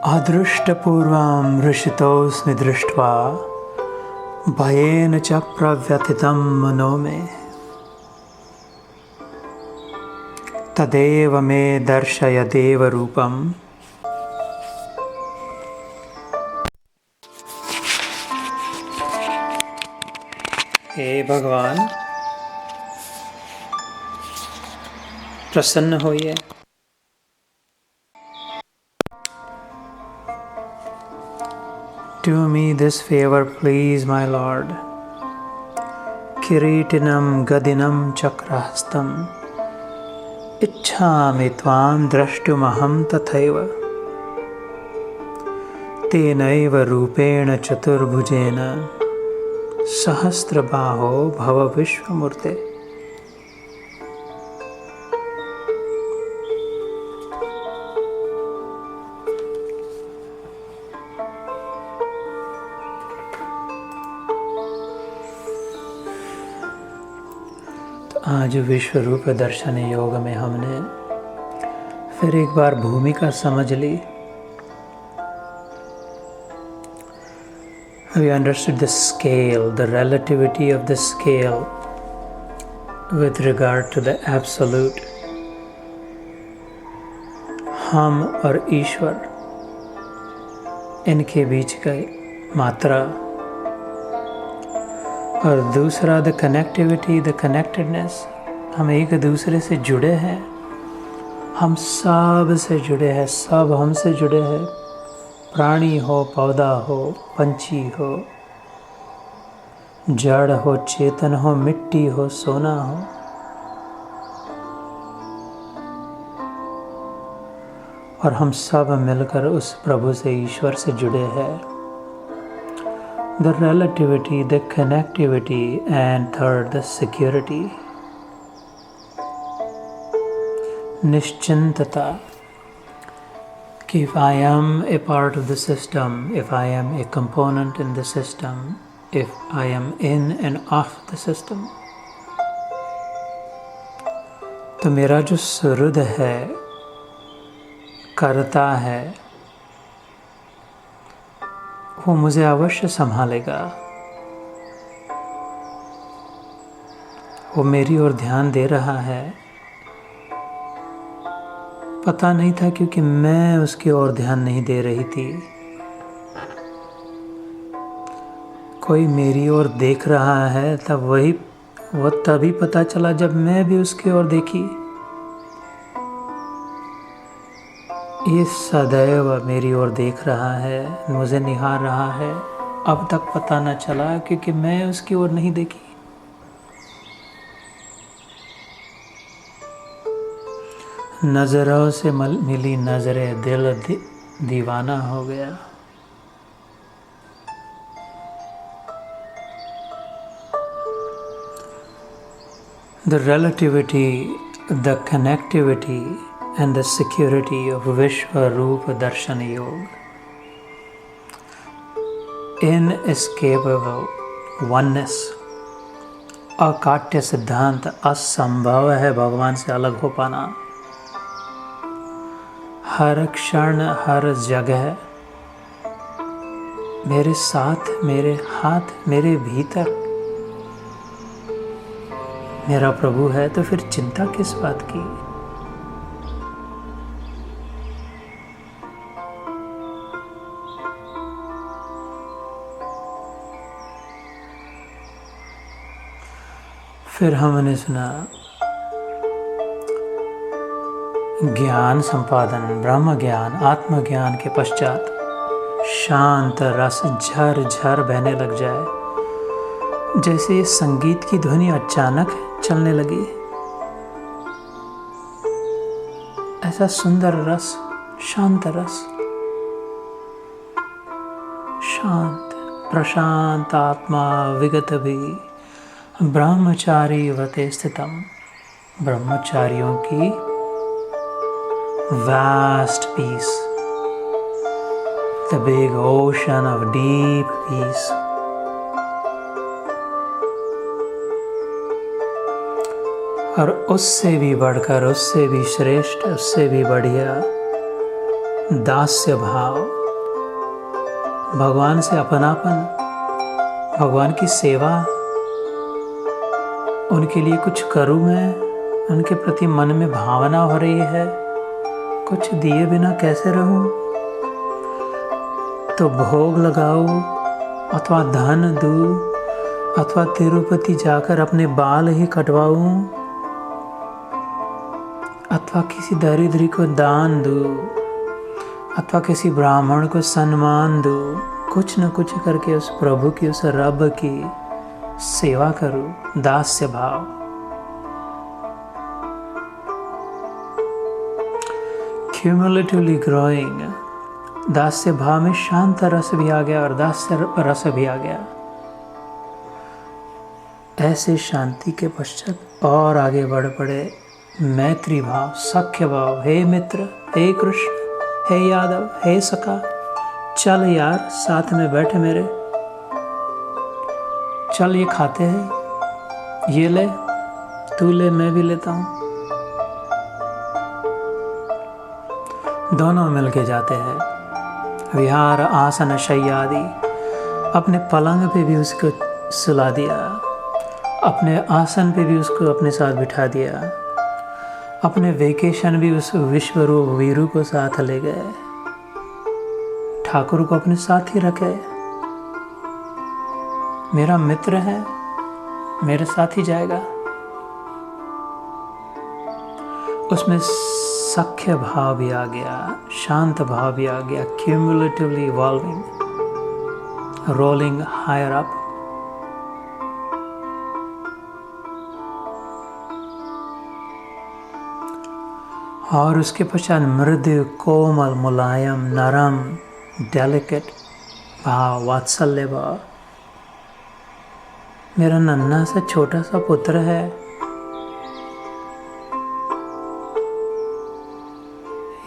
अदृष्टपूर्वं हृषितोऽस्मि दृष्ट्वा भयेन च प्रव्यथितं मनो मे। तदेव मे दर्शय देवरूपम्। हे भगवान, प्रसन्न होइए। Do me this favor, please, my Lord. Kiritinam gadinam chakrahastam ichchami tvam drashtumaham tathaiva tenaiva rupena chaturbhujena सहस्रबाहो भव विश्वमूर्ते। तो आज विश्व रूप दर्शन योग में हमने फिर एक बार भूमिका समझ ली। We understood the scale, the relativity of the scale with regard to the absolute. हम और ईश्वर, इनके बीच का मात्रा, और दूसरा the connectivity, the connectedness, हम एक दूसरे से जुड़े हैं, हम सब से जुड़े हैं, सब हमसे जुड़े हैं। प्राणी हो, पौधा हो, पंछी हो, जड़ हो, चेतन हो, मिट्टी हो, सोना हो, और हम सब मिलकर उस प्रभु से, ईश्वर से जुड़े हैं। The relativity, the connectivity, and third, the security, निश्चिंतता, कि if I am a part of the system, if I am a component in the system, if I am in and off the system, तो मेरा जो सुहृद है, करता है, वो मुझे अवश्य संभालेगा। वो मेरी ओर ध्यान दे रहा है। पता नहीं था क्योंकि मैं उसकी ओर ध्यान नहीं दे रही थी। कोई मेरी ओर देख रहा है, तब वो तभी पता चला जब मैं भी उसकी ओर देखी। ये सदैव मेरी ओर देख रहा है, मुझे निहार रहा है। अब तक पता न चला क्योंकि मैं उसकी ओर नहीं देखी। नजरों से मिली नजरें, दिल दीवाना हो गया। The relativity, the connectivity, and the security of Vishwa Rupa Darshan Yoga. Inescapable oneness. अकाट्य सिद्धांत, असंभव है भगवान से अलग हो पाना। हर क्षण, हर जगह मेरे साथ, मेरे हाथ, मेरे भीतर मेरा प्रभु है, तो फिर चिंता किस बात की। फिर हमने सुना ज्ञान संपादन, ब्रह्म ज्ञान, आत्मज्ञान के पश्चात शांत रस झर झर बहने लग जाए, जैसे संगीत की ध्वनि अचानक चलने लगी। ऐसा सुंदर रस, शांत रस, शांत प्रशांत आत्मा विगत भी ब्रह्मचारी व्रते स्थितम, ब्रह्मचारियों की vast peace, the big ocean of deep peace. और उससे भी बढ़कर, उससे भी श्रेष्ठ, उससे भी बढ़िया दास्य भाव, भगवान से अपनापन, भगवान की सेवा, उनके लिए कुछ करूँ मैं, उनके प्रति मन में भावना हो रही है, कुछ दिए बिना कैसे रहूं? तो भोग लगाऊं, अथवा धन दूं, अथवा तिरुपति जाकर अपने बाल ही कटवाऊं, अथवा किसी दरिद्री को दान दूं, अथवा किसी ब्राह्मण को सम्मान दूं, कुछ न कुछ करके उस प्रभु की, उस रब की सेवा करूं, दास्य भाव। क्यूमुलेटिवली ग्रोइंग, दास्य भाव में शांत रस भी आ गया और दास्य रस भी आ गया। ऐसे शांति के पश्चात और आगे बढ़ पड़े मैत्री भाव, सख्य भाव। हे मित्र, हे कृष्ण, हे यादव, हे सखा, चल यार साथ में बैठ मेरे, चल ये खाते हैं, ये ले, तू ले, मैं भी लेता हूं। दोनों मिलके जाते हैं। विहार आसन शय्यादि, अपने पलंग पे भी उसको सुला दिया, अपने आसन पे भी उसको अपने साथ बिठा दिया, अपने वेकेशन भी उस विश्वरूप वीरू को साथ ले गए, ठाकुर को अपने साथ ही रखे। मेरा मित्र है, मेरे साथ ही जाएगा। उसमें सख्य भाव भी आ गया, शांत भाव भी आ गया, cumulatively evolving, rolling higher up. और उसके पश्चात मृदु, कोमल, मुलायम, नरम, डेलिकेट भाव, वात्सल्य भाव। मेरा नन्हा सा छोटा सा पुत्र है,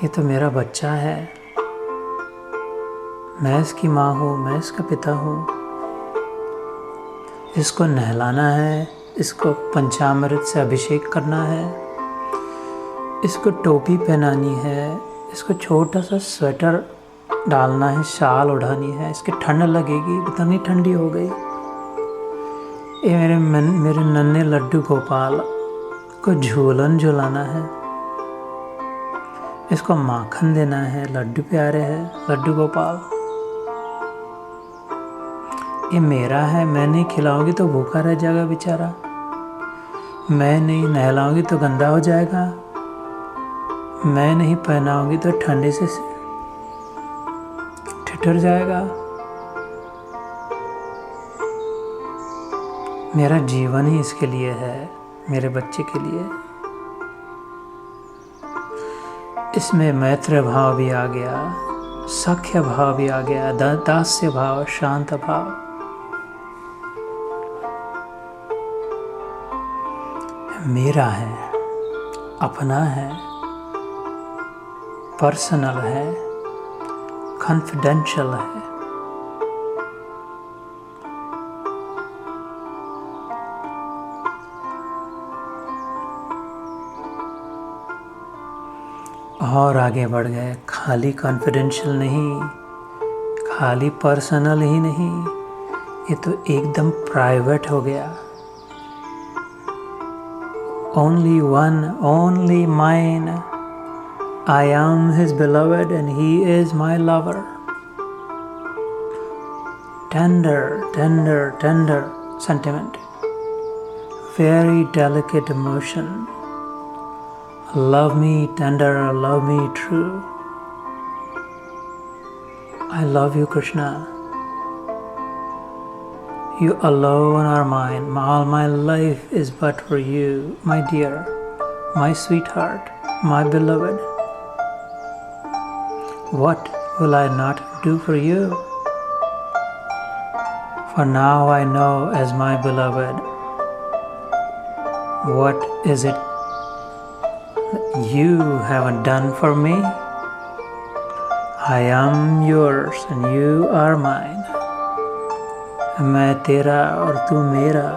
ये तो मेरा बच्चा है, मैं इसकी माँ हूँ, मैं इसका पिता हूँ। इसको नहलाना है, इसको पंचामृत से अभिषेक करना है, इसको टोपी पहनानी है, इसको छोटा सा स्वेटर डालना है, शाल उड़ानी है, इसकी ठंड लगेगी, इतनी ठंडी हो गई। ये मेरे नन्हे लड्डू गोपाल को झूलन झुलाना है, इसको माखन देना है, लड्डू प्यारे हैं, लड्डू गोपाल। ये मेरा है, मैं नहीं खिलाऊंगी तो भूखा रह जाएगा बेचारा, मैं नहीं नहलाऊंगी तो गंदा हो जाएगा, मैं नहीं पहनाऊंगी तो ठंडे से ठिठुर जाएगा। मेरा जीवन ही इसके लिए है, मेरे बच्चे के लिए। इसमें मैत्र भाव भी आ गया, सख्य भाव भी आ गया, दास्य भाव, शांत भाव। मेरा है, अपना है, पर्सनल है, कॉन्फिडेंशियल है। और आगे बढ़ गए, खाली कॉन्फिडेंशियल नहीं, खाली पर्सनल ही नहीं, ये तो एकदम प्राइवेट हो गया। Only one, only mine, I am his beloved and he is my lover. Tender, tender, tender sentiment, very delicate emotion. Love me tender, love me true. I love you, Krishna. You alone are mine. All my life is but for you, my dear, my sweetheart, my beloved. What will I not do for you? For now I know as my beloved, what is it you haven't done for me? I am yours and you are mine. मैं तेरा और तू मेरा,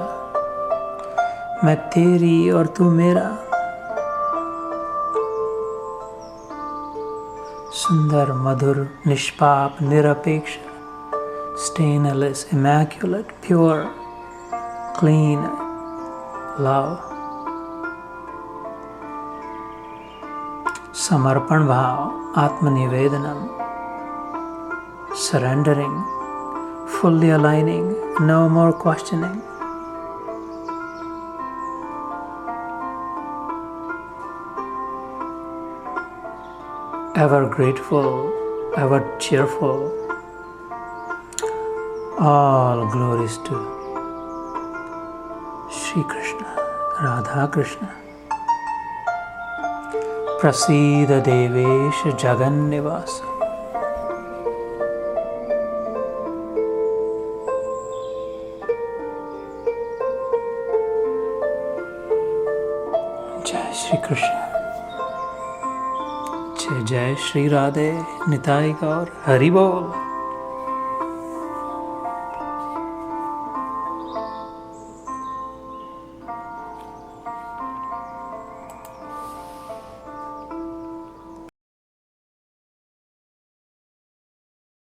मैं तेरी और तू मेरा। सुंदर, मधुर, निष्पाप, निरपेक्ष, stainless, immaculate, pure, clean love. Samarpan bhav, atmanivedanam, surrendering, fully aligning, no more questioning. Ever grateful, ever cheerful. All glories to Shri Krishna, Radha Krishna. Prasida Devesh Jagan Nivasa. Jai Shri Krishna. जय जय श्री राधे निताई गौर हरि बोल।